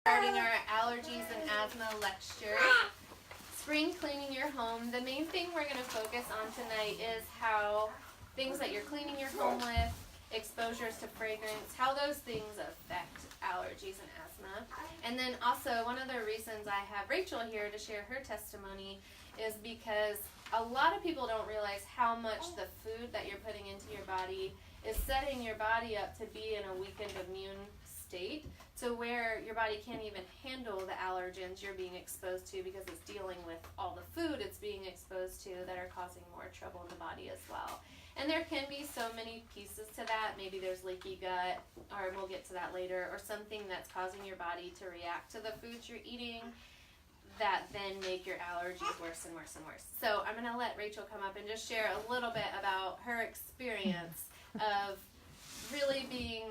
Starting our allergies and asthma lecture. Spring cleaning your home. The main thing we're going to focus on tonight is how things that you're cleaning your home with, exposures to fragrance, how those things affect allergies and asthma. And then also one of the reasons I have Rachel here to share her testimony is because a lot of people don't realize how much the food that you're putting into your body is setting your body up to be in a weakened immune state to where your body can't even handle the allergens you're being exposed to because it's dealing with all the food it's being exposed to that are causing more trouble in the body as well. And there can be so many pieces to that. Maybe there's leaky gut, or we'll get to that later, or something that's causing your body to react to the foods you're eating that then make your allergies worse and worse and worse. So I'm going to let Rachel come up and just share a little bit about her experience of really being,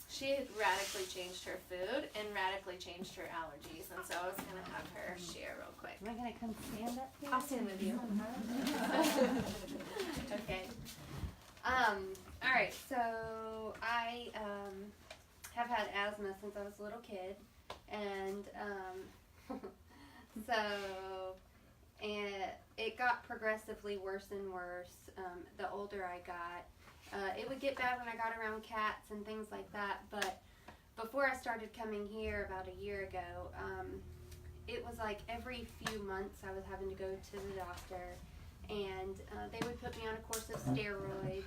she had radically changed her food and radically changed her allergies. And so I was going to have her share real quick. Am I going to come stand up here? I'll stand with you. Okay. All right, so I have had asthma since I was a little kid. And it got progressively worse and worse the older I got. It would get bad when I got around cats and things like that, but before I started coming here about a year ago, it was like every few months I was having to go to the doctor, and they would put me on a course of steroids,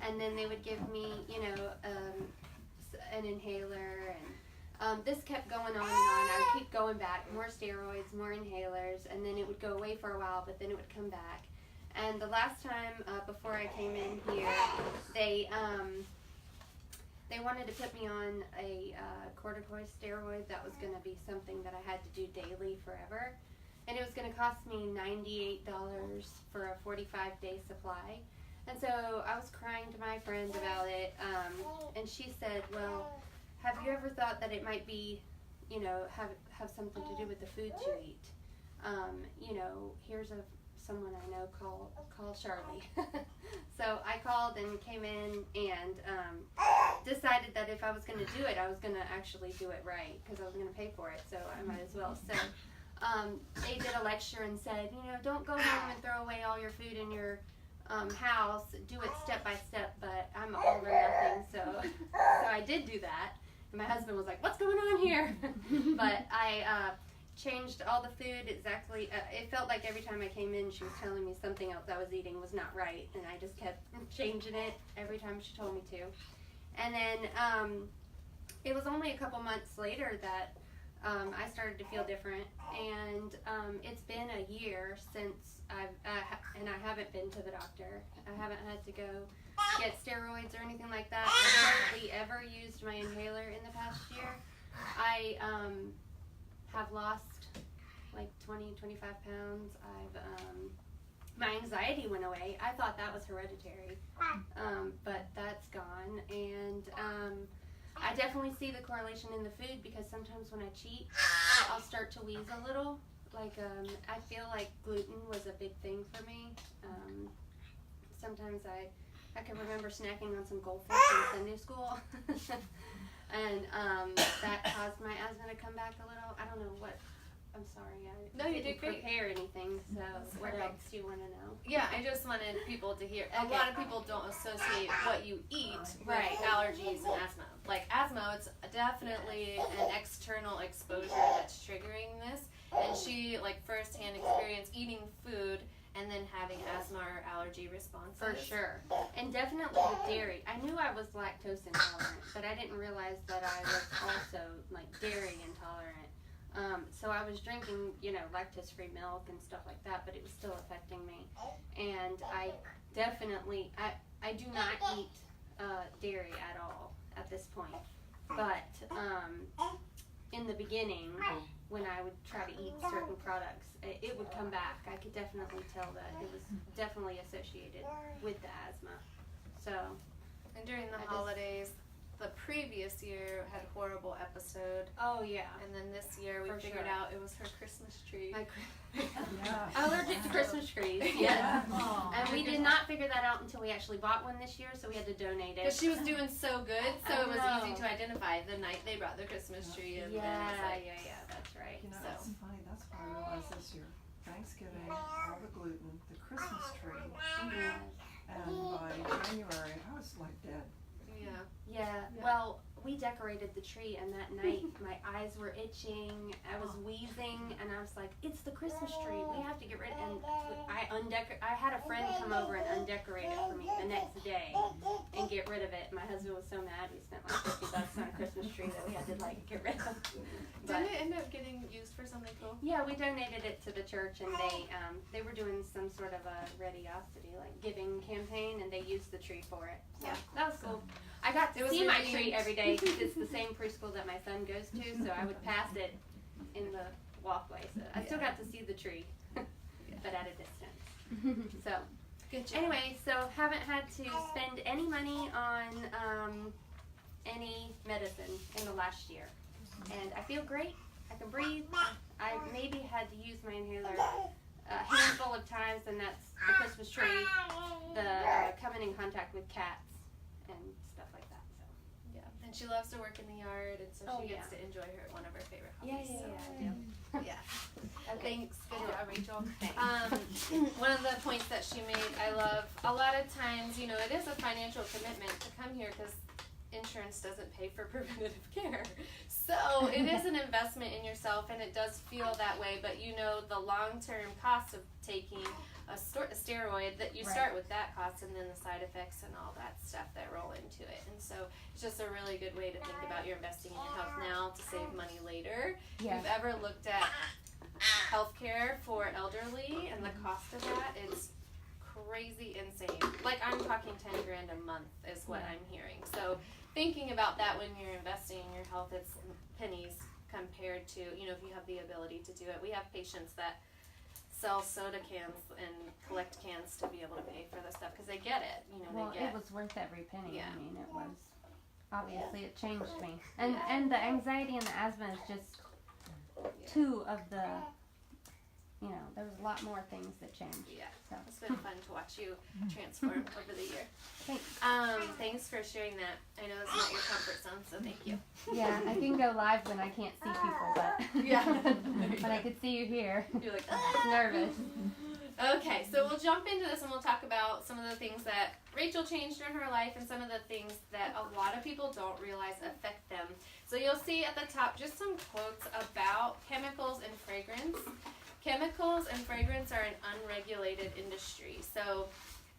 and then they would give me, an inhaler, and this kept going on and on. I would keep going back, more steroids, more inhalers, and then it would go away for a while, but then it would come back. And the last time before I came in here, they wanted to put me on a corticosteroid that was going to be something that I had to do daily forever. And it was going to cost me $98 for a 45-day supply. And so I was crying to my friend about it, and she said, well, have you ever thought that it might be, have something to do with the foods you eat? Here's someone I know, call Charlie. So I called and came in and decided that if I was going to do it, I was going to actually do it right because I was going to pay for it, so I might as well. So they did a lecture and said, don't go home and throw away all your food in your house. Do it step by step, but I'm all or nothing. So I did do that. And my husband was like, what's going on here? But I changed all the food exactly. It felt like every time I came in, she was telling me something else I was eating was not right, and I just kept changing it every time she told me to. And then it was only a couple months later that I started to feel different, and it's been a year since and I haven't been to the doctor. I haven't had to go get steroids or anything like that. I've hardly ever used my inhaler in the past year. I have lost like 20-25 pounds. My anxiety went away. I thought that was hereditary, but that's gone. And I definitely see the correlation in the food because sometimes when I cheat, I'll start to wheeze a little. I feel like gluten was a big thing for me. Sometimes I can remember snacking on some goldfish in Sunday school. And that caused my asthma to come back a little. I don't know what. I'm sorry. I didn't prepare anything. So what else do you want to know? Yeah, I just wanted people to hear. A lot of people don't associate what you eat with allergies and asthma. Like asthma, it's definitely an external exposure that's triggering this. And she firsthand experienced eating food and then having asthma or allergy responses. For sure. And definitely with dairy. I knew I was lactose intolerant, but I didn't realize that I was also dairy intolerant. So I was drinking, lactose-free milk and stuff like that, but it was still affecting me. And I definitely, I do not eat dairy at all at this point. But in the beginning, when I would try to eat certain products, it would come back. I could definitely tell that it was definitely associated with the asthma. So, and during the holidays, the previous year had a horrible episode, Oh yeah. and then this year we For figured sure. out it was her Christmas tree. Yeah. Allergic to Christmas trees. Yeah. And we did not figure that out until we actually bought one this year, so we had to donate Because it. she was doing so good, so I it was know. easy to identify the night they brought the Christmas tree, and then Yeah, it's like, yeah, that's right. You know, So. it's funny. That's what I realized this year. Thanksgiving, all the gluten, the Christmas tree, Mhm. and by January, I was like dead. yeah. Yeah, well, we decorated the tree, and that night my eyes were itching, I was wheezing, and I was like, it's the Christmas tree, we have to get rid of it. And I had a friend come over and undecorate it for me the next day and get rid of it. My husband was so mad, we spent like $50 on a Christmas tree that we had to like get rid of. But, Didn't it end up getting used for something cool? yeah, we donated it to the church, and they were doing some sort of a religiosity, like giving campaign, and they used the tree for it. So Yeah. that was cool. I got to It was see my really tree neat. every day 'cause it's the same preschool that my son goes to, so I would pass it in the walkway. So I still got to see the tree, but at a distance. So Good job. anyway, so haven't had to spend any money on any medicine in the last year, and I feel great. I can breathe. I maybe had to use my inhaler a handful of times, and that's the Christmas tree, the coming in contact with cats, and stuff like that. So Yeah, and she loves to work in the yard, and so Oh, she gets yeah. to enjoy one of her favorite yeah, hobbies. yeah, so. yeah. Yeah. Okay. Thanks. Good job, Rachel. Thanks. One of the points that she made, I love. A lot of times, you know, it is a financial commitment to come here because insurance doesn't pay for preventative care. So it is an investment in yourself, and it does feel that way. But you know the long-term cost of taking a steroid, that you start with that cost, and then the side effects and all that stuff that roll into it. And so it's just a really good way to think about your investing in your health now to save money later. If you've ever looked at healthcare for elderly and the cost of that, it's crazy insane. Like I'm talking 10 grand a month is what I'm hearing. So thinking about that when you're investing in your health, it's pennies compared to, you know, if you have the ability to do it. We have patients that sell soda cans and collect cans to be able to pay for this stuff because they get it. You know, Well, they get. it was worth every penny. Yeah. I mean, it was. Obviously, it changed me. And the anxiety and the asthma is just two of the. You know, there was a lot more things that changed. Yeah, So. it's been fun to watch you transform over the year. Thanks. Thanks for sharing that. I know that's not your comfort zone, so thank you. Yeah, I can go live when I can't see people, but Yeah. but I could see you here. You're like, It's nervous. Okay, so we'll jump into this and we'll talk about some of the things that Rachel changed in her life and some of the things that a lot of people don't realize affect them. So you'll see at the top just some quotes about chemicals and fragrance. Chemicals and fragrance are an unregulated industry. So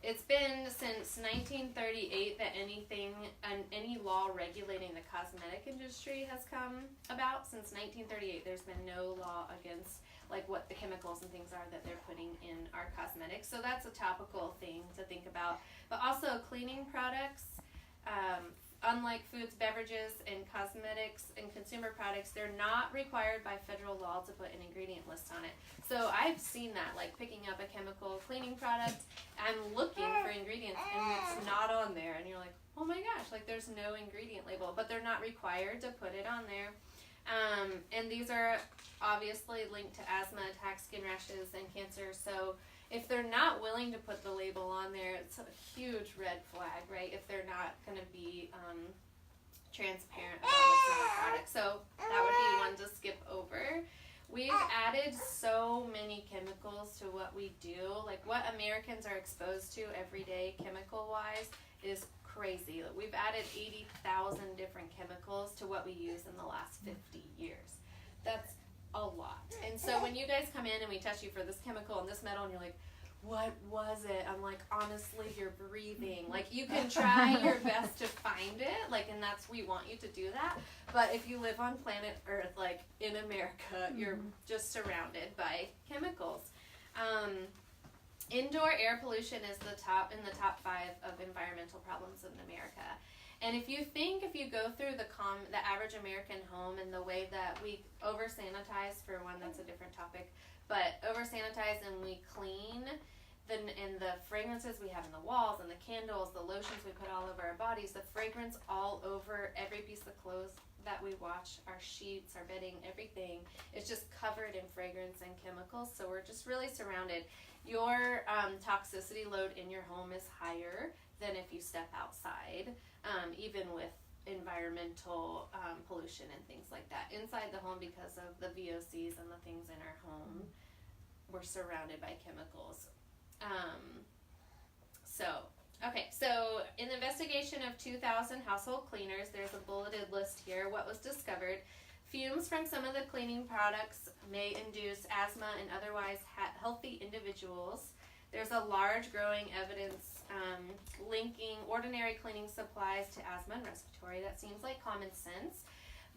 it's been since 1938 that any law regulating the cosmetic industry has come about. Since 1938, there's been no law against like what the chemicals and things are that they're putting in our cosmetics. So that's a topical thing to think about. But also cleaning products, unlike foods, beverages, and cosmetics and consumer products, they're not required by federal law to put an ingredient list on it. So I've seen that, like picking up a chemical cleaning product, I'm looking for ingredients and it's not on there. And you're like, oh my gosh, like there's no ingredient label, but they're not required to put it on there. And these are obviously linked to asthma attacks, skin rashes, and cancer. So if they're not willing to put the label on there, it's a huge red flag, right? If they're not going to be transparent about what's in the product. So that would be one to skip over. We've added so many chemicals to what we do. Like what Americans are exposed to every day chemical-wise is crazy. We've added 80,000 different chemicals to what we use in the last 50 years. That's a lot. And so when you guys come in and we test you for this chemical and this metal and you're like, what was it? I'm like, honestly, you're breathing. Like you can try your best to find it, like, and we want you to do that. But if you live on planet Earth, like in America, you're just surrounded by chemicals. Indoor air pollution is in the top 5 of environmental problems in America. And if you go through the average American home and the way that we over-sanitize, for one, that's a different topic, but over-sanitize and we clean, and the fragrances we have in the walls and the candles, the lotions we put all over our bodies, the fragrance all over every piece of clothes that we wash, our sheets, our bedding, everything is just covered in fragrance and chemicals. So we're just really surrounded. Your toxicity load in your home is higher than if you step outside, even with environmental pollution and things like that. Inside the home, because of the VOCs and the things in our home, we're surrounded by chemicals. So in the investigation of 2,000 household cleaners, there's a bulleted list here. What was discovered: fumes from some of the cleaning products may induce asthma in otherwise healthy individuals. There's a large growing evidence linking ordinary cleaning supplies to asthma and respiratory. That seems like common sense.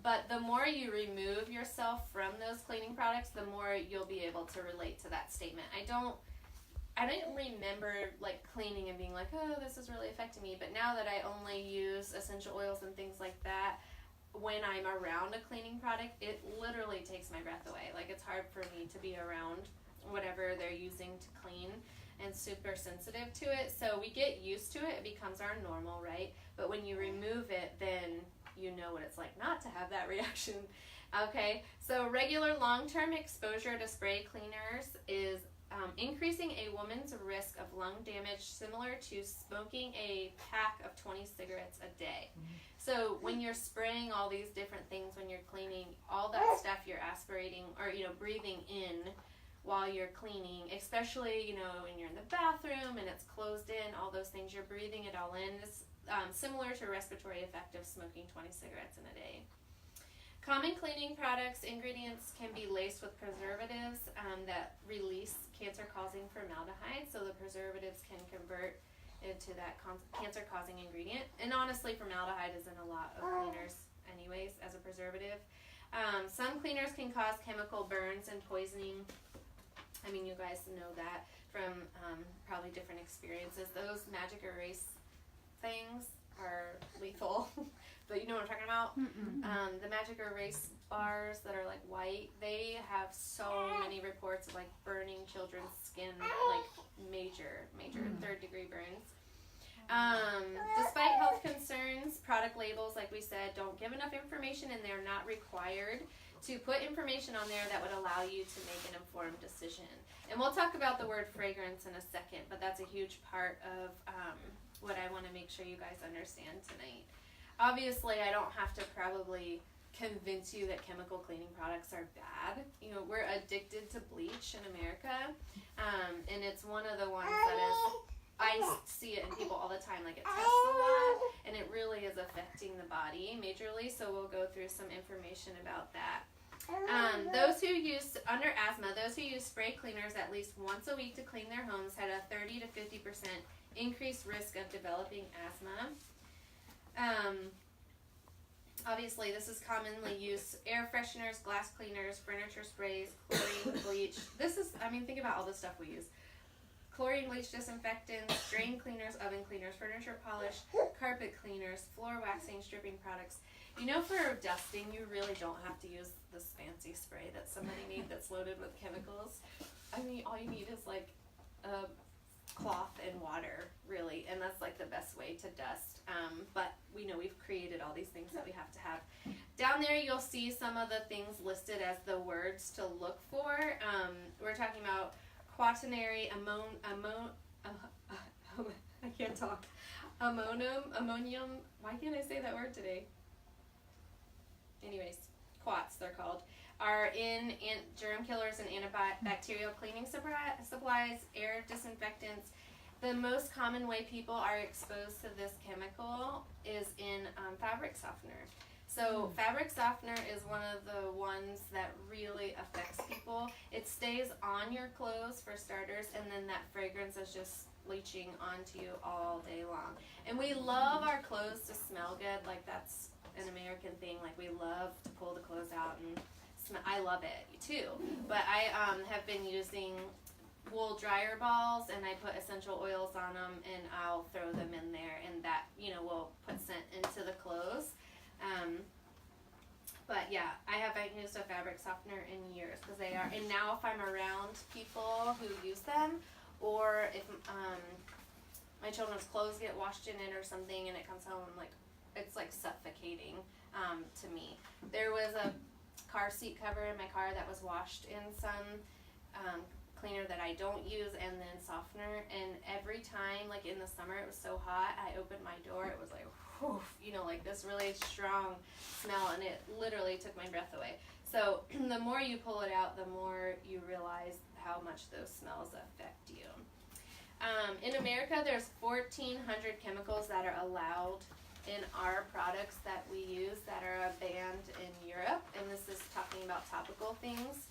But the more you remove yourself from those cleaning products, the more you'll be able to relate to that statement. I don't remember like cleaning and being like, oh, this is really affecting me. But now that I only use essential oils and things like that, when I'm around a cleaning product, it literally takes my breath away. Like, it's hard for me to be around whatever they're using to clean, and super sensitive to it. So we get used to it. It becomes our normal, right? But when you remove it, then you know what it's like not to have that reaction. Okay, so regular long-term exposure to spray cleaners is increasing a woman's risk of lung damage similar to smoking a pack of 20 cigarettes a day. So when you're spraying all these different things when you're cleaning, all that stuff you're aspirating or, breathing in while you're cleaning, especially, when you're in the bathroom and it's closed in, all those things, you're breathing it all in. It's similar to a respiratory effect of smoking 20 cigarettes in a day. Common cleaning products ingredients can be laced with preservatives that release cancer-causing formaldehyde, so the preservatives can convert into that cancer-causing ingredient. And honestly, formaldehyde is in a lot of cleaners anyways as a preservative. Some cleaners can cause chemical burns and poisoning. I mean, you guys know that from probably different experiences. Those magic erase things are lethal. But you know what I'm talking about? The magic erase bars that are like white, they have so many reports of like burning children's skin, like major third-degree burns. Despite health concerns, product labels, like we said, don't give enough information, and they're not required to put information on there that would allow you to make an informed decision. And we'll talk about the word fragrance in a second, but that's a huge part of what I want to make sure you guys understand tonight. Obviously, I don't have to probably convince you that chemical cleaning products are bad. We're addicted to bleach in America, and it's one of the ones that is, I see it in people all the time, like it tests a lot, and it really is affecting the body majorly, so we'll go through some information about that. Those who use spray cleaners at least once a week to clean their homes had a 30 to 50% increased risk of developing asthma. Obviously, this is commonly used: air fresheners, glass cleaners, furniture sprays, chlorine, bleach. Think about all the stuff we use. Chlorine, bleach, disinfectants, drain cleaners, oven cleaners, furniture polish, carpet cleaners, floor waxing, stripping products. For dusting, you really don't have to use this fancy spray that somebody made that's loaded with chemicals. All you need is like a cloth and water, really, and that's like the best way to dust. But we know we've created all these things that we have to have. Down there, you'll see some of the things listed as the words to look for. We're talking about quaternary I can't talk. Ammonium. Why can't I say that word today? Anyways, quats they're called, are in germ killers and antibacterial cleaning supplies, air disinfectants. The most common way people are exposed to this chemical is in fabric softener. So fabric softener is one of the ones that really affects people. It stays on your clothes for starters, and then that fragrance is just leaching onto you all day long. And we love our clothes to smell good. Like, that's an American thing. Like, we love to pull the clothes out and smell. I love it too. But I have been using wool dryer balls, and I put essential oils on them, and I'll throw them in there, and that will put scent into the clothes. But yeah, I haven't used a fabric softener in years because they are. And now if I'm around people who use them, or if my children's clothes get washed in it or something and it comes home, like, it's like suffocating to me. There was a car seat cover in my car that was washed in some cleaner that I don't use and then softener, and every time, like in the summer it was so hot, I opened my door, it was like, whew, you know, like this really strong smell, and it literally took my breath away. So the more you pull it out, the more you realize how much those smells affect you. In America, there's 1,400 chemicals that are allowed in our products that we use that are banned in Europe, and this is talking about topical things,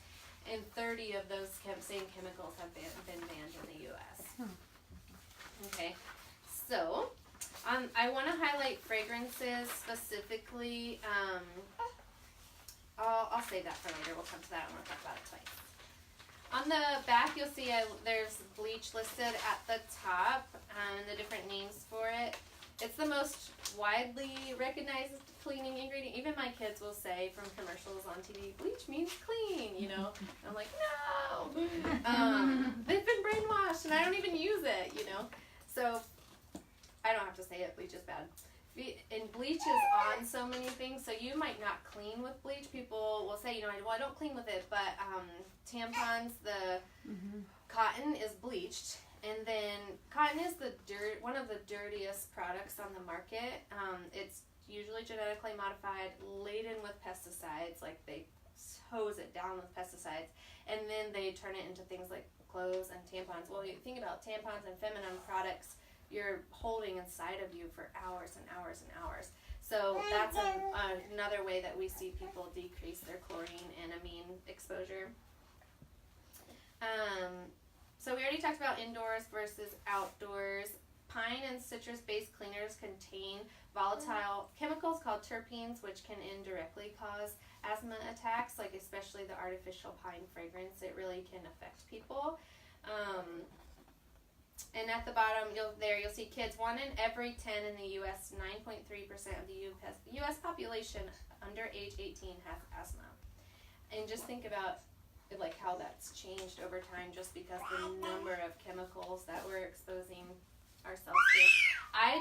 and 30 of those same chemicals have been banned in the U.S. Okay, so I want to highlight fragrances specifically. I'll save that for later. We'll come to that. I want to talk about it twice. On the back, you'll see there's bleach listed at the top and the different names for it. It's the most widely recognized cleaning ingredient. Even my kids will say from commercials on TV, bleach means clean, you know. I'm like, no! They've been brainwashed and I don't even use it, you know. So, I don't have to say it, bleach is bad. And bleach is on so many things, so you might not clean with bleach. People will say, you know, well, I don't clean with it, but tampons, the cotton is bleached. And then cotton is one of the dirtiest products on the market. It's usually genetically modified, laden with pesticides, like they hose it down with pesticides, and then they turn it into things like clothes and tampons. Well, you think about tampons and feminine products, you're holding inside of you for hours and hours and hours. So that's another way that we see people decrease their chlorine and amine exposure. So we already talked about indoors versus outdoors. Pine and citrus-based cleaners contain volatile chemicals called terpenes, which can indirectly cause asthma attacks, like especially the artificial pine fragrance. It really can affect people. And at the bottom, you'll see kids. 1 in every 10 in the U.S., 9.3% of the U.S. population under age 18 has asthma. And just think about like how that's changed over time just because the number of chemicals that we're exposing ourselves to. I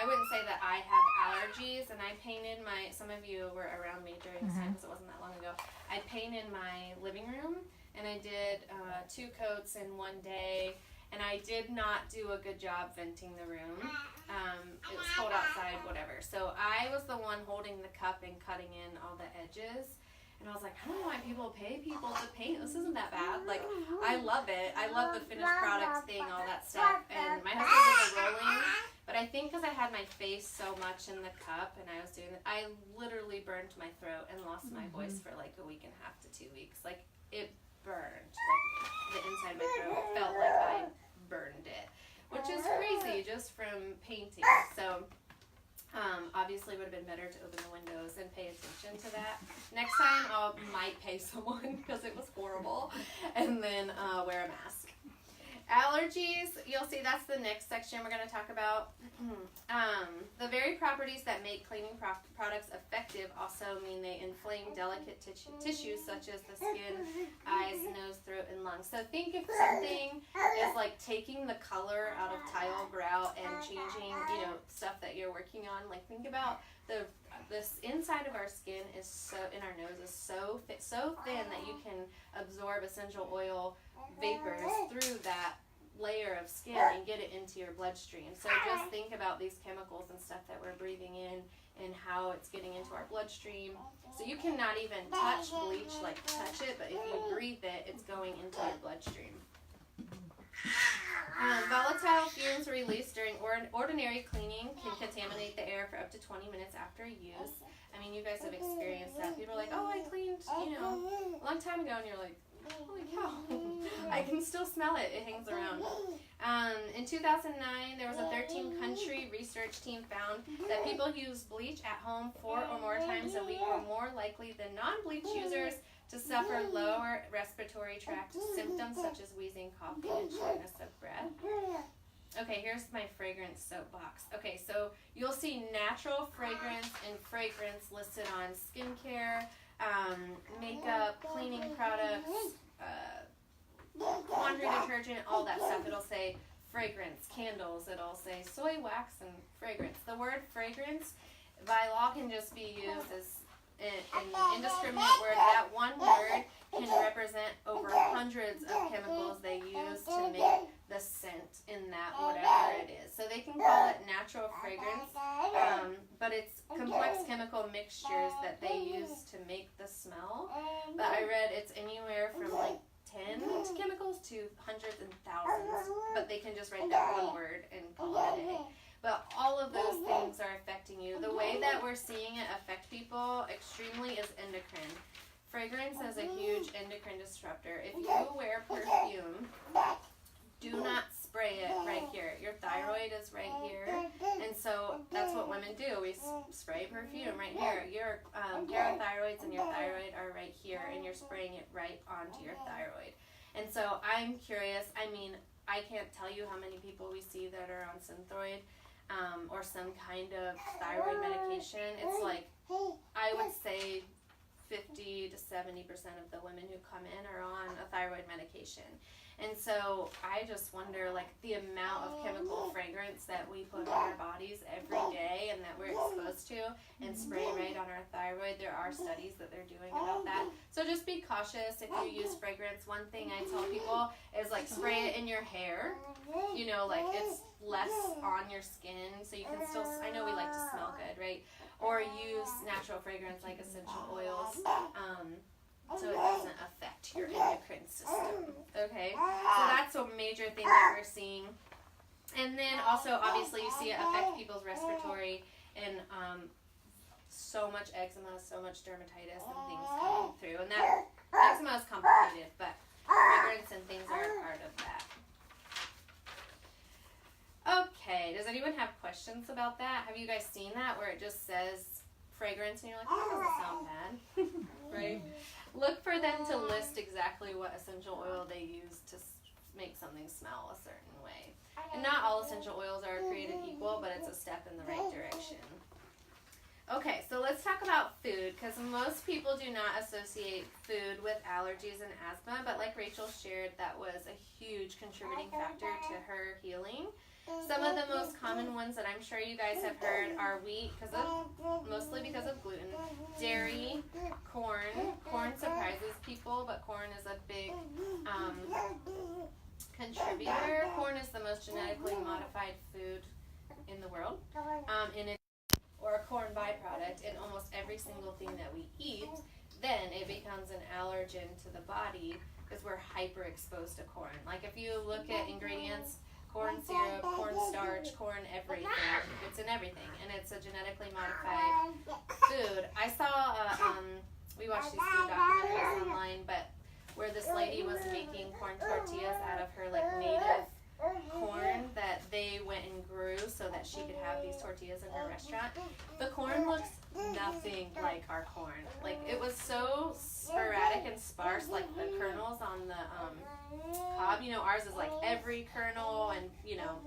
wouldn't say that I have allergies, and I painted some of you were around me during this time because it wasn't that long ago. I painted my living room, and I did 2 coats in one day, and I did not do a good job venting the room. It was cold outside, whatever. So I was the one holding the cup and cutting in all the edges. And I was like, I don't know why people pay people to paint. This isn't that bad. Like, I love it. I love the finished product thing, all that stuff. And my husband did the rolling. But I think because I had my face so much in the cup and I was doing it, I literally burned my throat and lost my voice for like a week and a half to 2 weeks. Like, it burned. Like, the inside of my throat felt like I burned it. Which is crazy just from painting. So obviously it would have been better to open the windows and pay attention to that. Next time I might pay someone because it was horrible, and then wear a mask. Allergies, you'll see that's the next section we're going to talk about. The very properties that make cleaning products effective also mean they inflame delicate tissues such as the skin, eyes, nose, throat, and lungs. So think if something is like taking the color out of tile grout and changing, you know, stuff that you're working on. Like think about this inside of our skin is so, in our nose is so thin that you can absorb essential oil vapors through that layer of skin and get it into your bloodstream. So just think about these chemicals and stuff that we're breathing in and how it's getting into our bloodstream. So you cannot even touch bleach, like touch it, but if you breathe it, it's going into your bloodstream. Volatile fumes released during ordinary cleaning can contaminate the air for up to 20 minutes after use. I mean, you guys have experienced that. People are like, oh, I cleaned, you know, a long time ago, and you're like, holy cow, I can still smell it. It hangs around. In 2009, there was a 13-country research team found that people who use bleach at home 4 or more times a week were more likely than non-bleach users to suffer lower respiratory tract symptoms such as wheezing, coughing, and shortness of breath. Okay, here's my fragrance soapbox. Okay, so you'll see natural fragrance and fragrance listed on skincare, makeup, cleaning products, laundry detergent, all that stuff. It'll say fragrance, candles, it'll say soy wax and fragrance. The word fragrance by law can just be used as an indiscriminate word. That one word can represent over hundreds of chemicals they use to make the scent in that whatever it is. So they can call it natural fragrance, but it's complex chemical mixtures that they use to make the smell. But I read it's anywhere from like 10 chemicals to hundreds and thousands, but they can just write that one word and call it a day. But all of those things are affecting you. The way that we're seeing it affect people extremely is endocrine. Fragrance is a huge endocrine disruptor. If you wear perfume, do not spray it right here. Your thyroid is right here, and so that's what women do. We spray perfume right here. Your parathyroids and your thyroid are right here, and you're spraying it right onto your thyroid. And so I'm curious. I mean, I can't tell you how many people we see that are on Synthroid or some kind of thyroid medication. It's like, I would say 50 to 70% of the women who come in are on a thyroid medication. And so I just wonder, like, the amount of chemical fragrance that we put on our bodies every day and that we're exposed to and spray right on our thyroid. There are studies that they're doing about that. So just be cautious if you use fragrance. One thing I tell people is, like, spray it in your hair. You know, like, it's less on your skin, so you can still, I know we like to smell good, right? Or use natural fragrance like essential oils. So it doesn't affect your endocrine system, okay? So that's a major thing that we're seeing. And then also, obviously, you see it affect people's respiratory and so much eczema, so much dermatitis and things coming through. And that eczema is complicated, but fragrance and things are a part of that. Okay, does anyone have questions about that? Have you guys seen that where it just says fragrance and you're like, that doesn't sound bad, right? Look for them to list exactly what essential oil they use to make something smell a certain way. And not all essential oils are created equal, but it's a step in the right direction. Okay, so let's talk about food, because most people do not associate food with allergies and asthma, but like Rachel shared, that was a huge contributing factor to her healing. Some of the most common ones that I'm sure you guys have heard are wheat, mostly because of gluten, dairy, corn. Corn surprises people, but corn is a big contributor. Corn is the most genetically modified food in the world, or a corn byproduct in almost every single thing that we eat. Then it becomes an allergen to the body because we're hyper exposed to corn. Like if you look at ingredients, corn syrup, corn starch, corn everything. It's in everything, and it's a genetically modified food. I saw, we watched these food documentaries online, but where this lady was making corn tortillas out of her like native corn that they went and grew so that she could have these tortillas in her restaurant. The corn looks nothing like our corn. Like it was so sporadic and sparse, like the kernels on the cob. You know, ours is like every kernel, and you know,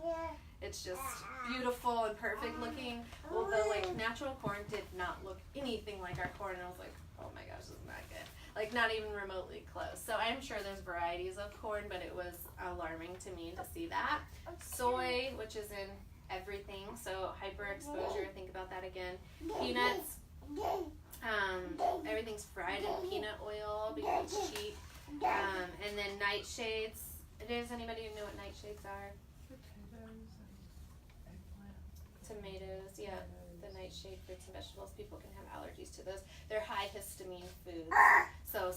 it's just beautiful and perfect looking. Well, the like natural corn did not look anything like our corn, and I was like, oh my gosh, this is not good. Like not even remotely close. So I'm sure there's varieties of corn, but it was alarming to me to see that. Soy, which is in everything, so hyper exposure, think about that again. Peanuts, everything's fried in peanut oil because it's cheap. And then nightshades. Does anybody know what nightshades are? Potatoes and eggplant. Tomatoes, yeah. The nightshade fruits and vegetables, people can have allergies to those. They're high histamine foods. So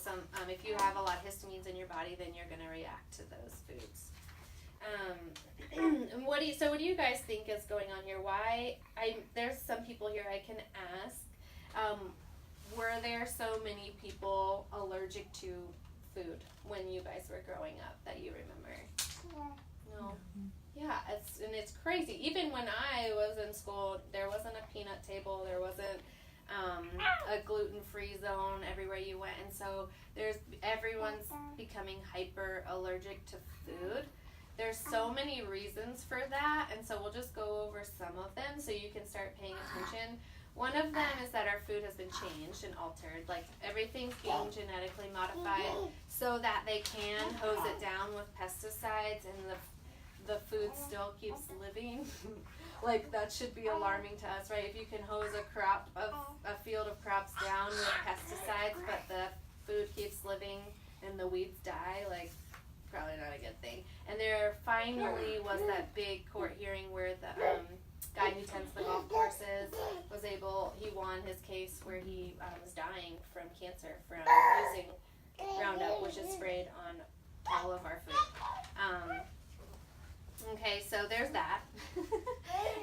if you have a lot of histamines in your body, then you're going to react to those foods. And what do you guys think is going on here? There's some people here I can ask. Were there so many people allergic to food when you guys were growing up that you remember? No. Yeah, it's crazy. Even when I was in school, there wasn't a peanut table. There wasn't a gluten-free zone everywhere you went, and so everyone's becoming hyper allergic to food. There's so many reasons for that, and so we'll just go over some of them so you can start paying attention. One of them is that our food has been changed and altered. Like everything's being genetically modified. so that they can hose it down with pesticides and the food still keeps living. Like, that should be alarming to us, right? If you can hose a field of crops down with pesticides, but the food keeps living and the weeds die, like, probably not a good thing. And there finally was that big court hearing where the guy who tends the golf courses he won his case where he was dying from cancer from using Roundup, which is sprayed on all of our food. Okay, so there's that.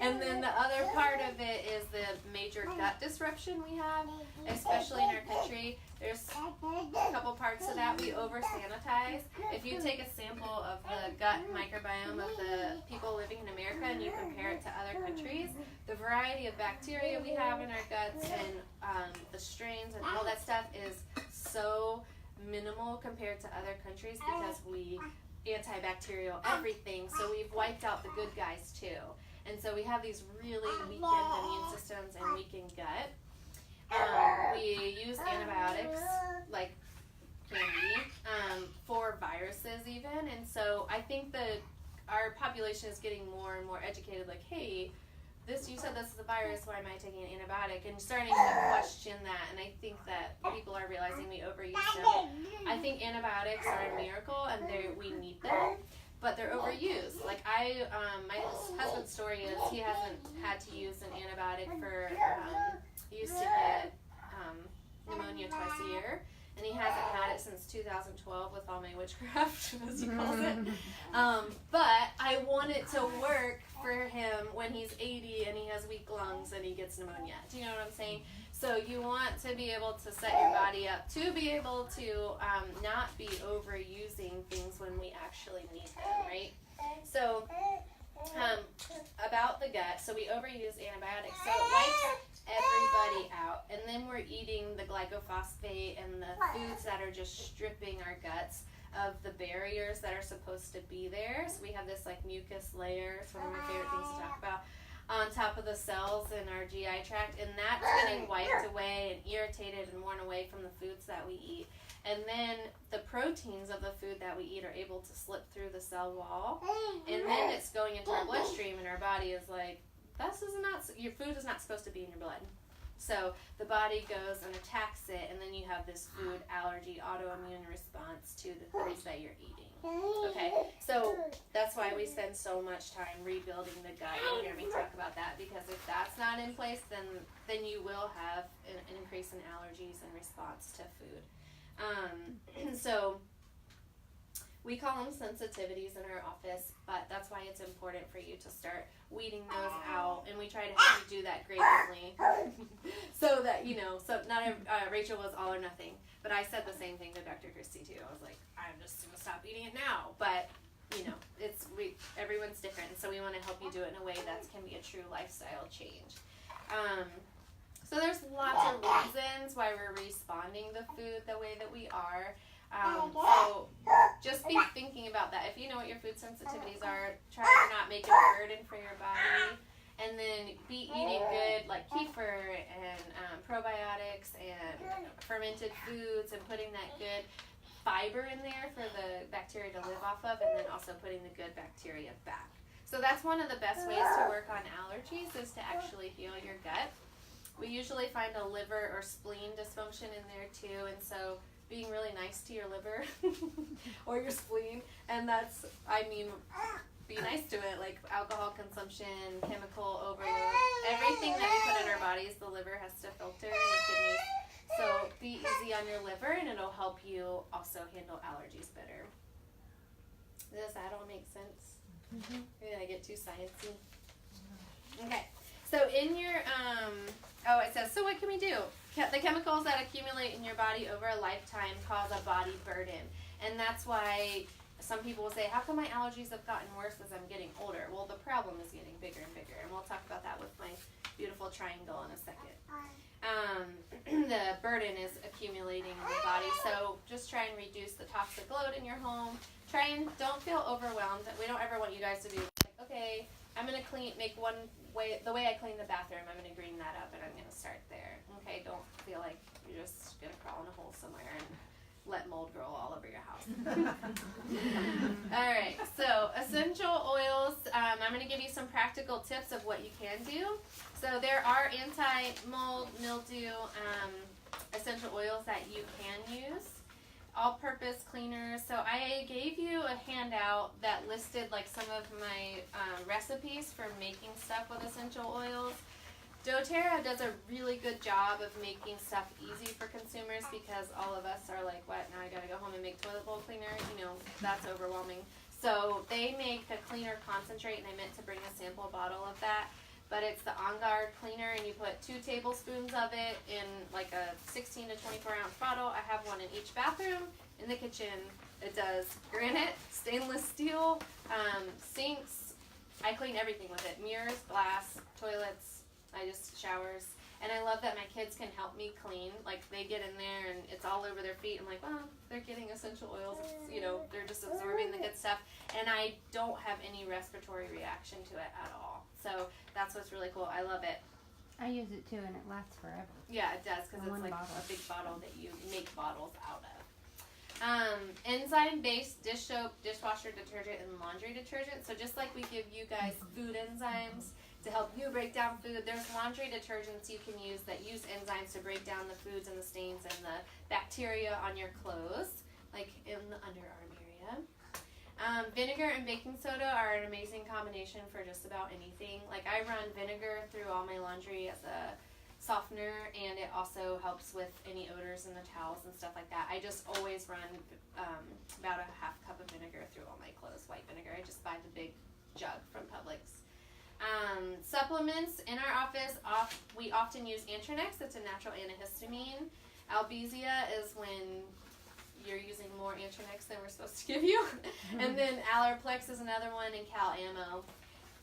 And then the other part of it is the major gut disruption we have, especially in our country. There's a couple parts of that. We over-sanitize. If you take a sample of the gut microbiome of the people living in America and you compare it to other countries, the variety of bacteria we have in our guts and the strains and all that stuff is so minimal compared to other countries because we antibacterial everything, so we've wiped out the good guys too. And so we have these really weakened immune systems and weakened gut. We use antibiotics like candy for viruses even, and so I think that our population is getting more and more educated, like, hey, you said this is a virus, why am I taking an antibiotic? And starting to question that, and I think that people are realizing we overuse them. I think antibiotics are a miracle, and we need them, but they're overused. Like, my husband's story is he hasn't had to use an antibiotic for, he used to get pneumonia twice a year, and he hasn't had it since 2012 with all my witchcraft, as he calls it. But I want it to work for him when he's 80 and he has weak lungs and he gets pneumonia. Do you know what I'm saying? So you want to be able to set your body up to be able to not be overusing things when we actually need them, right? So about the gut, so we overuse antibiotics. So it wipes everybody out, and then we're eating the glycophosphate and the foods that are just stripping our guts of the barriers that are supposed to be there. So we have this like mucus layer, it's one of my favorite things to talk about, on top of the cells in our GI tract, and that's getting wiped away and irritated and worn away from the foods that we eat. And then the proteins of the food that we eat are able to slip through the cell wall, and then it's going into our bloodstream, and our body is like, your food is not supposed to be in your blood. So the body goes and attacks it, and then you have this food allergy, autoimmune response to the foods that you're eating. Okay, so that's why we spend so much time rebuilding the gut. You'll hear me talk about that, because if that's not in place, then you will have an increase in allergies in response to food. So we call them sensitivities in our office, but that's why it's important for you to start weeding those out, and we try to have you do that gradingly, so that, so not Rachel was all or nothing, but I said the same thing to Dr. Christie too. I was like, I'm just going to stop eating it now, but, everyone's different, so we want to help you do it in a way that can be a true lifestyle change. So there's lots of reasons why we're responding to food the way that we are. So just be thinking about that. If you know what your food sensitivities are, try to not make it a burden for your body. And then be eating good, like kefir and probiotics and fermented foods, and putting that good fiber in there for the bacteria to live off of, and then also putting the good bacteria back. So that's one of the best ways to work on allergies, is to actually heal your gut. We usually find a liver or spleen dysfunction in there too, and so being really nice to your liver or your spleen, and be nice to it, like alcohol consumption, chemical overload, everything that we put in our bodies, the liver has to filter, and the kidneys. So be easy on your liver, and it'll help you also handle allergies better. Does that all make sense? Did I get too sciencey? Okay. So in your, it says, so what can we do? The chemicals that accumulate in your body over a lifetime cause a body burden. And that's why some people will say, how come my allergies have gotten worse as I'm getting older? Well, the problem is getting bigger and bigger. And we'll talk about that with my beautiful triangle in a second. The burden is accumulating in the body. So just try and reduce the toxic load in your home. Don't feel overwhelmed. We don't ever want you guys to be like, okay, I'm going to the way I clean the bathroom, I'm going to green that up, and I'm going to start there. Okay, don't feel like you're just going to crawl in a hole somewhere and let mold grow all over your house. All right, so essential oils. I'm going to give you some practical tips of what you can do. So there are anti-mold, mildew essential oils that you can use. All-purpose cleaners. So I gave you a handout that listed like some of my recipes for making stuff with essential oils. doTERRA does a really good job of making stuff easy for consumers because all of us are like, what, now I gotta go home and make toilet bowl cleaner? You know, that's overwhelming. So they make a cleaner concentrate, and I meant to bring a sample bottle of that. But it's the On Guard cleaner, and you put 2 tablespoons of it in like a 16 to 24 ounce bottle. I have one in each bathroom. In the kitchen, it does granite, stainless steel, sinks. I clean everything with it. Mirrors, glass, toilets. I just showers. And I love that my kids can help me clean. Like, they get in there and it's all over their feet. I'm like, well, they're getting essential oils. It's, you know, they're just absorbing the good stuff. And I don't have any respiratory reaction to it at all. So that's what's really cool. I love it. I use it too, and it lasts forever. Yeah, it does, because it's like bottle. a big bottle that you make bottles out of. Enzyme-based dish soap, dishwasher detergent, and laundry detergent. So just like we give you guys food enzymes to help you break down food, there's laundry detergents you can use that use enzymes to break down the foods and the stains and the bacteria on your clothes, like in the underarm area. Vinegar and baking soda are an amazing combination for just about anything. Like, I run vinegar through all my laundry as a softener, and it also helps with any odors in the towels and stuff like that. I just always run about a half cup of vinegar through all my clothes, white vinegar. I just buy the big jug from Publix. Supplements. In our office, we often use Antranex. It's a natural antihistamine. Albizia is when you're using more Antranex than we're supposed to give you. And then Allerplex is another one, and Cal Ammo.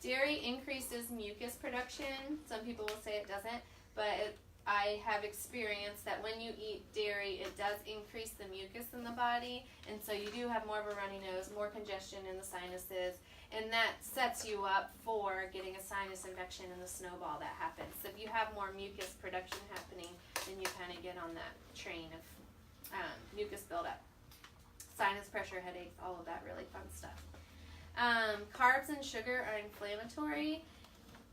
Dairy increases mucus production. Some people will say it doesn't, but I have experienced that when you eat dairy, it does increase the mucus in the body, and so you do have more of a runny nose, more congestion in the sinuses, and that sets you up for getting a sinus infection and the snowball that happens. So if you have more mucus production happening, then you kind of get on that train of mucus buildup. Sinus pressure, headaches, all of that really fun stuff. Carbs and sugar are inflammatory.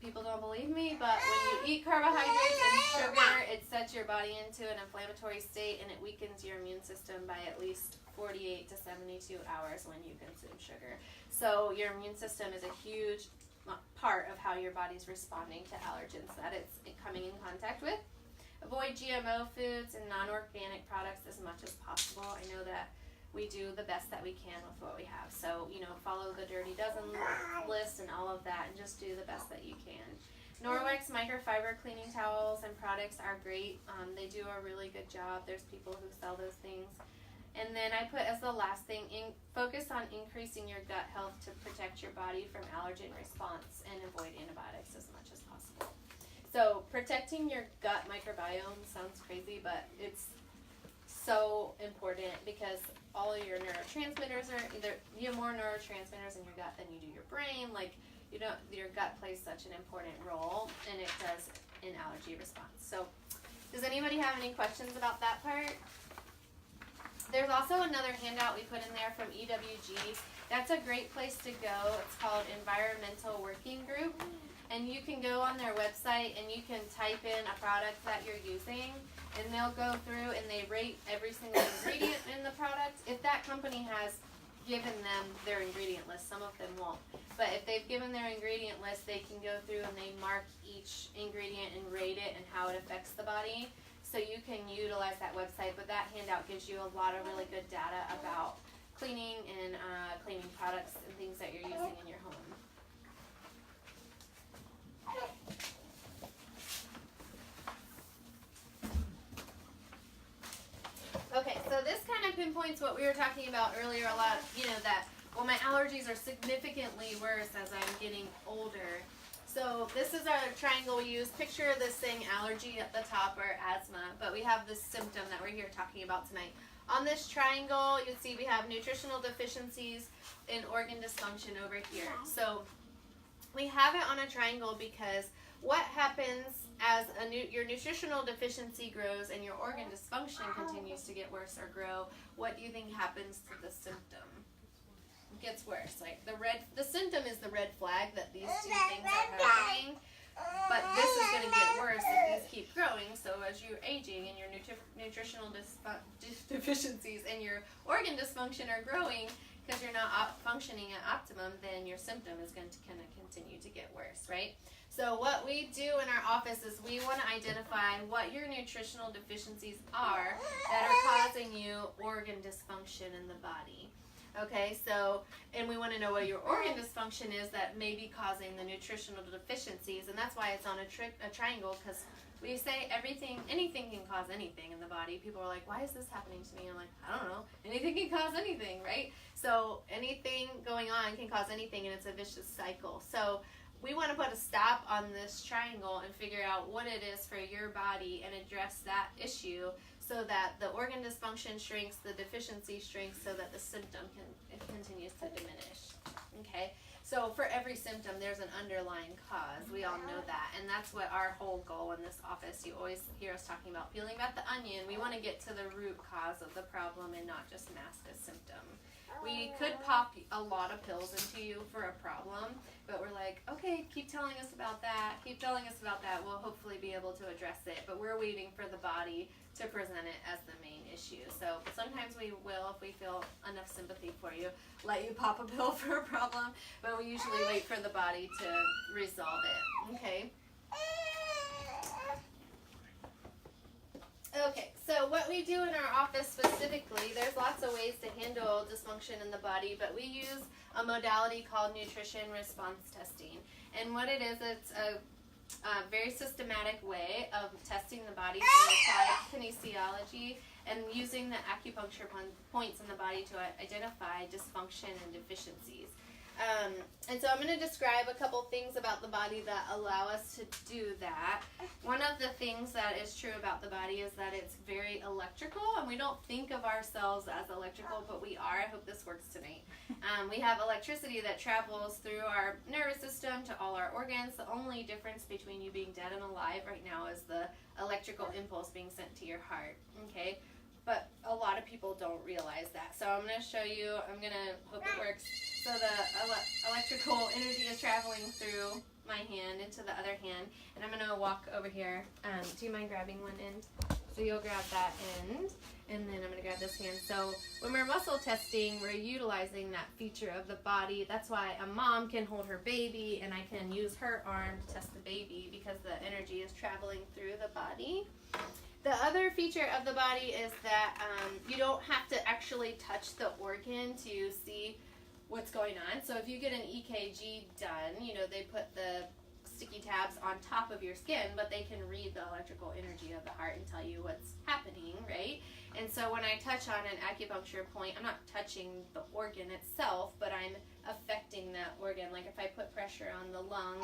People don't believe me, but when you eat carbohydrates and sugar, it sets your body into an inflammatory state, and it weakens your immune system by at least 48 to 72 hours when you consume sugar. So your immune system is a huge part of how your body's responding to allergens that it's coming in contact with. Avoid GMO foods and non-organic products as much as possible. I know that we do the best that we can with what we have. So, you know, follow the Dirty Dozen list and all of that, and just do the best that you can. Norwex microfiber cleaning towels and products are great. They do a really good job. There's people who sell those things. And then I put as the last thing, focus on increasing your gut health to protect your body from allergen response and avoid antibiotics as much as possible. So protecting your gut microbiome sounds crazy, but it's so important because all of your neurotransmitters are either, you have more neurotransmitters in your gut than you do your brain. Like, you know, your gut plays such an important role, and it does in allergy response. So does anybody have any questions about that part? There's also another handout we put in there from EWG. That's a great place to go. It's called Environmental Working Group. And you can go on their website and you can type in a product that you're using, and they'll go through and they rate every single ingredient in the product. If that company has given them their ingredient list, some of them won't. But if they've given their ingredient list, they can go through and they mark each ingredient and rate it and how it affects the body. So you can utilize that website, but that handout gives you a lot of really good data about cleaning and cleaning products and things that you're using in your home. Okay, so this kind of pinpoints what we were talking about earlier a lot, you know, that, well, my allergies are significantly worse as I'm getting older. So this is our triangle we use. Picture this saying allergy at the top, or asthma, but we have this symptom that we're here talking about tonight. On this triangle, you see we have nutritional deficiencies and organ dysfunction over here. So we have it on a triangle because what happens as your nutritional deficiency grows and your organ dysfunction continues to get worse or grow, what do you think happens to the symptom? It gets worse. Like the symptom is the red flag that these two things are happening. But this is going to get worse if these keep growing. So as you're aging and your nutritional deficiencies and your organ dysfunction are growing because you're not functioning at optimum, then your symptom is going to kind of continue to get worse, right? So what we do in our office is we want to identify what your nutritional deficiencies are that are causing you organ dysfunction in the body. Okay, so, and we want to know what your organ dysfunction is that may be causing the nutritional deficiencies, and that's why it's on a triangle, because we say anything can cause anything in the body. People are like, why is this happening to me? I'm like, I don't know. Anything can cause anything, right? So anything going on can cause anything, and it's a vicious cycle. So we want to put a stop on this triangle and figure out what it is for your body and address that issue so that the organ dysfunction shrinks, the deficiency shrinks, so that the symptom continues to diminish. Okay? So for every symptom, there's an underlying cause. We all know that. And that's what our whole goal in this office, you always hear us talking about peeling back the onion. We want to get to the root cause of the problem and not just mask a symptom. We could pop a lot of pills into you for a problem, but we're like, okay, keep telling us about that. Keep telling us about that. We'll hopefully be able to address it, but we're waiting for the body to present it as the main issue. So sometimes we will, if we feel enough sympathy for you, let you pop a pill for a problem, but we usually wait for the body to resolve it. Okay? Okay, so what we do in our office specifically, there's lots of ways to handle dysfunction in the body, but we use a modality called nutrition response testing. And what it is, it's a very systematic way of testing the body through applied kinesiology and using the acupuncture points in the body to identify dysfunction and deficiencies. And so I'm going to describe a couple things about the body that allow us to do that. One of the things that is true about the body is that it's very electrical, and we don't think of ourselves as electrical, but we are. I hope this works tonight. We have electricity that travels through our nervous system to all our organs. The only difference between you being dead and alive right now is the electrical impulse being sent to your heart. Okay? But a lot of people don't realize that. So I'm going to show you, I'm going to hope it works. So the electrical energy is traveling through my hand into the other hand. And I'm going to walk over here. Do you mind grabbing one end? So you'll grab that end. And then I'm going to grab this hand. So when we're muscle testing, we're utilizing that feature of the body. That's why a mom can hold her baby and I can use her arm to test the baby because the energy is traveling through the body. The other feature of the body is that you don't have to actually touch the organ to see what's going on. So if you get an EKG done, you know, they put the sticky tabs on top of your skin, but they can read the electrical energy of the heart and tell you what's happening, right? And so when I touch on an acupuncture point, I'm not touching the organ itself, but I'm affecting that organ. Like if I put pressure on the lung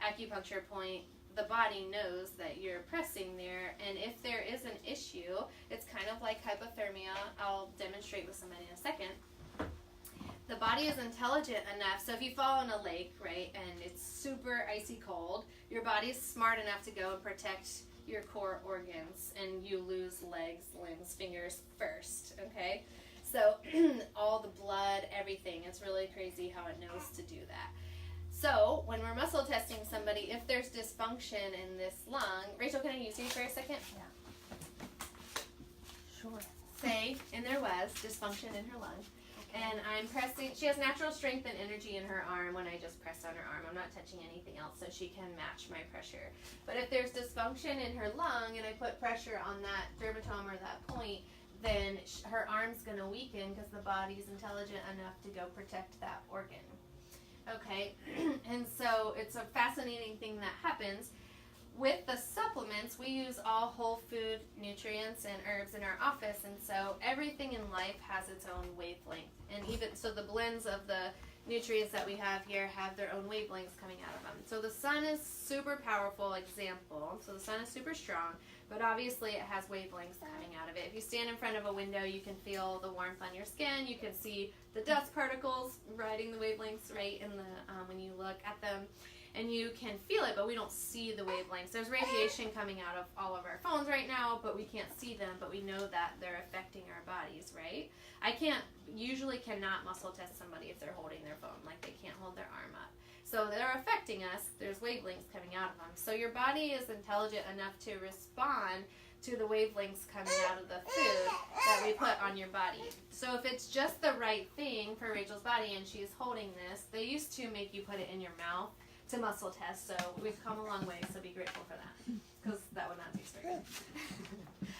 acupuncture point, the body knows that you're pressing there, and if there is an issue, it's kind of like hypothermia. I'll demonstrate with somebody in a second. The body is intelligent enough, so if you fall in a lake, right, and it's super icy cold, your body's smart enough to go and protect your core organs, and you lose legs, limbs, fingers first, okay? So all the blood, everything, it's really crazy how it knows to do that. So, when we're muscle testing somebody, if there's dysfunction in this lung, Rachel, can I use you for a second? Yeah. Sure. Say, and there was dysfunction in her lung. Okay. And I'm pressing, she has natural strength and energy in her arm when I just press on her arm. I'm not touching anything else, so she can match my pressure. But if there's dysfunction in her lung and I put pressure on that dermatome or that point, then her arm's going to weaken because the body's intelligent enough to go protect that organ. Okay, and so it's a fascinating thing that happens. With the supplements, we use all whole food nutrients and herbs in our office, and so everything in life has its own wavelength. And even so, the blends of the nutrients that we have here have their own wavelengths coming out of them. So the sun is super powerful example. So the sun is super strong, but obviously it has wavelengths coming out of it. If you stand in front of a window, you can feel the warmth on your skin. You can see the dust particles riding the wavelengths right in the when you look at them. and you can feel it, but we don't see the wavelengths. There's radiation coming out of all of our phones right now, but we can't see them, but we know that they're affecting our bodies, right? I usually cannot muscle test somebody if they're holding their phone, like they can't hold their arm up. So they're affecting us. There's wavelengths coming out of them. So your body is intelligent enough to respond to the wavelengths coming out of the food that we put on your body. So if it's just the right thing for Rachel's body and she's holding this, they used to make you put it in your mouth to muscle test. So we've come a long way, so be grateful for that, because that would not taste very good.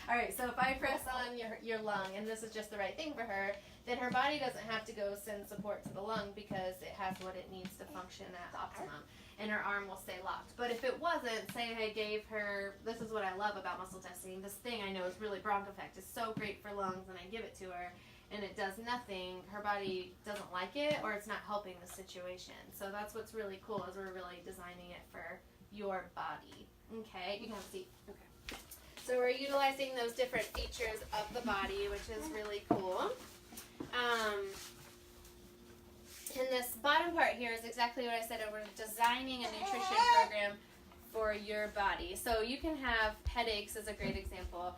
All right, so if I press on your lung and this is just the right thing for her, then her body doesn't have to go send support to the lung because it has what it needs to function at optimum, and her arm will stay locked. But if it wasn't, say I gave her, this is what I love about muscle testing, this thing I know is really bronchoeffect, is so great for lungs, and I give it to her, and it does nothing, her body doesn't like it, or it's not helping the situation. So that's what's really cool, is we're really designing it for your body. Okay, you can have a seat. Okay. So we're utilizing those different features of the body, which is really cool. And this bottom part here is exactly what I said. We're designing a nutrition program for your body. So you can have headaches, is a great example.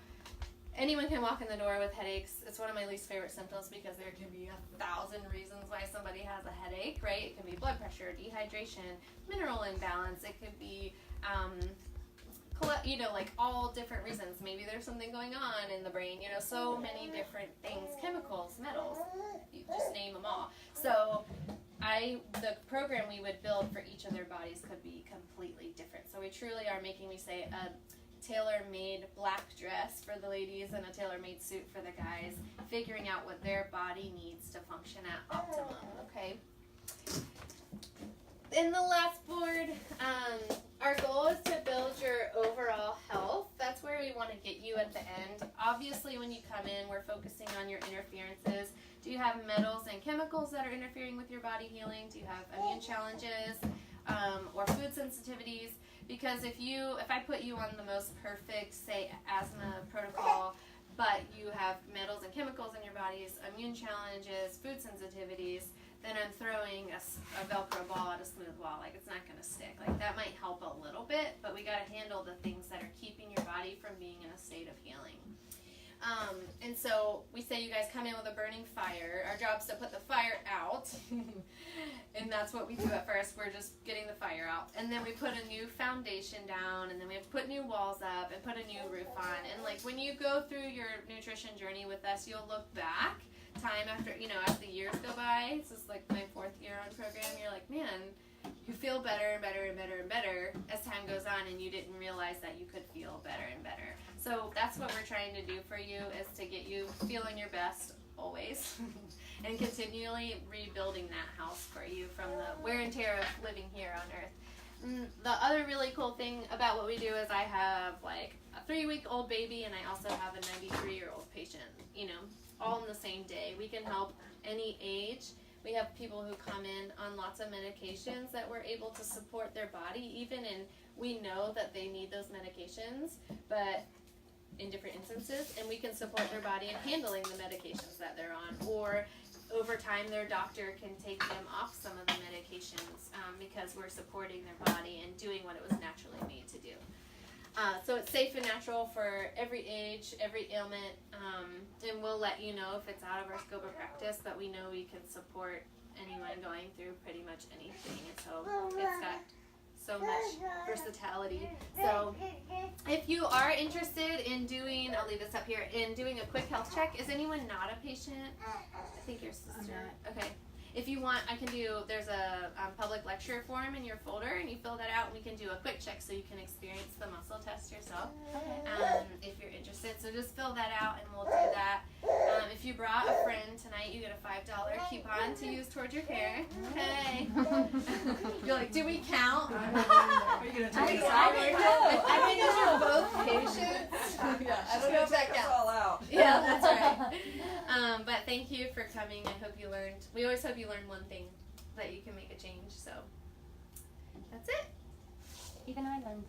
Anyone can walk in the door with headaches. It's one of my least favorite symptoms because there can be 1,000 reasons why somebody has a headache, right? It can be blood pressure, dehydration, mineral imbalance. It could be, like all different reasons. Maybe there's something going on in the brain, so many different things, chemicals, metals, you just name them all. So the program we would build for each of their bodies could be completely different. So we truly are making, we say, a tailor-made black dress for the ladies and a tailor-made suit for the guys, figuring out what their body needs to function at optimum, okay? In the last board, our goal is to build your overall health. That's where we want to get you at the end. Obviously, when you come in, we're focusing on your interferences. Do you have metals and chemicals that are interfering with your body healing? Do you have immune challenges or food sensitivities? Because if I put you on the most perfect, say, asthma protocol, but you have metals and chemicals in your bodies, immune challenges, food sensitivities, then I'm throwing a Velcro ball at a smooth wall. Like, it's not going to stick. Like, that might help a little bit, but we got to handle the things that are keeping your body from being in a state of healing. And so we say you guys come in with a burning fire. Our job is to put the fire out, and that's what we do at first. We're just getting the fire out. And then we put a new foundation down, and then we have to put new walls up and put a new roof on. And, like, when you go through your nutrition journey with us, you'll look back time after, as the years go by. This is like my 4th year on program. You're like, man, you feel better and better and better and better as time goes on, and you didn't realize that you could feel better and better. So that's what we're trying to do for you, is to get you feeling your best always and continually rebuilding that house for you from the wear and tear of living here on earth. The other really cool thing about what we do is I have like a 3-week-old baby, and I also have a 93-year-old patient, all in the same day. We can help any age. We have people who come in on lots of medications that we're able to support their body even, and we know that they need those medications, but in different instances, and we can support their body in handling the medications that they're on, or over time their doctor can take them off some of the medications because we're supporting their body and doing what it was naturally made to do. So it's safe and natural for every age, every ailment, and we'll let you know if it's out of our scope of practice, but we know we can support anyone going through pretty much anything, and so it's got so much versatility. So if you are interested in doing, I'll leave this up here, in doing a quick health check, is anyone not a patient? I think your sister. Okay. If you want, there's a public lecture form in your folder, and you fill that out, and we can do a quick check so you can experience the muscle test yourself if you're interested. So just fill that out, and we'll do that. If you brought a friend tonight, you get a $5 coupon to use towards your care. Okay. You're like, do we count? Are you going to take us out right now? I think if you're both patients. Yeah, I don't know if that counts. All out. Yeah, that's right. But thank you for coming. I hope you learned. We always hope you learn one thing, that you can make a change. So that's it. Even I learned something.